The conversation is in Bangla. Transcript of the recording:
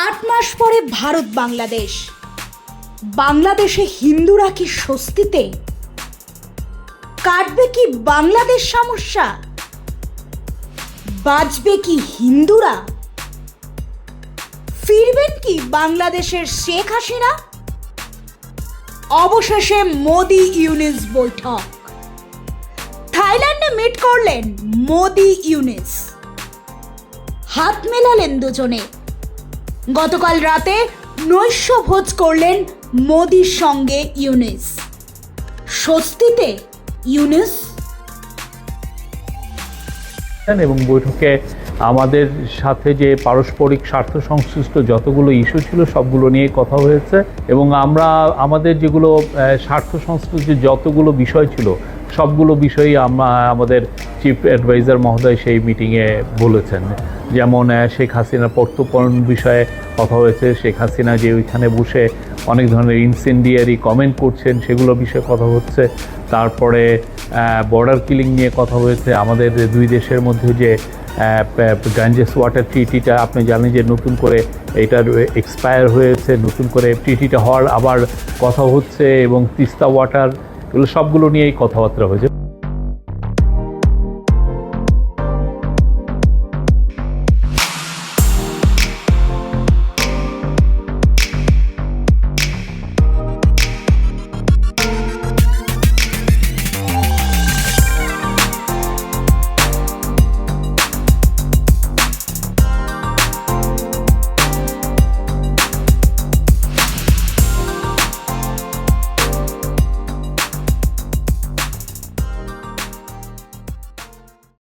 8 মাস পরে ভারত বাংলাদেশ। বাংলাদেশে হিন্দুরা কি স্বস্তিতে? কাটবে কি বাংলাদেশ সমস্যা? বাঁচবে কি হিন্দুরা? ফিরবেন কি বাংলাদেশের শেখ হাসিনা? অবশেষে মোদি ইউনিস বৈঠক। থাইল্যান্ডে মিট করলেন মোদি ইউনিস, হাত মেলালেন দুজনে। গতকাল রাতে নৈশ ভোজ করলেন মোদির সঙ্গে ইউনিস। স্বস্তিতে ইউনিস? এবং বৈঠকে আমাদের সাথে যে পারস্পরিক স্বার্থ সংশ্লিষ্ট যতগুলো ইস্যু ছিল সবগুলো নিয়ে কথা হয়েছে এবং আমরা আমাদের যেগুলো স্বার্থ সংশ্লিষ্ট যতগুলো বিষয় ছিল সবগুলো বিষয়ই আমাদের চিফ অ্যাডভাইজার মহোদয় সেই মিটিংয়ে বলেছেন। যেমন শেখ হাসিনার প্রত্যর্পণ বিষয়ে কথা হয়েছে, শেখ হাসিনা যে ওইখানে বসে অনেক ধরনের ইনসেন্ডিয়ারি কমেন্ট করছেন সেগুলো বিষয়ে কথা হচ্ছে। তারপরে বর্ডার কিলিং নিয়ে কথা হয়েছে। আমাদের দুই দেশের মধ্যে যে গাঞ্জেস ওয়াটার ট্রিটিটা আপনি জানেন যে নতুন করে এটার এক্সপায়ার হয়েছে, নতুন করে ট্রিটিটা হওয়ার আবার কথা হচ্ছে এবং তিস্তা ওয়াটার, এগুলো সবগুলো নিয়েই কথাবার্তা হয়েছে।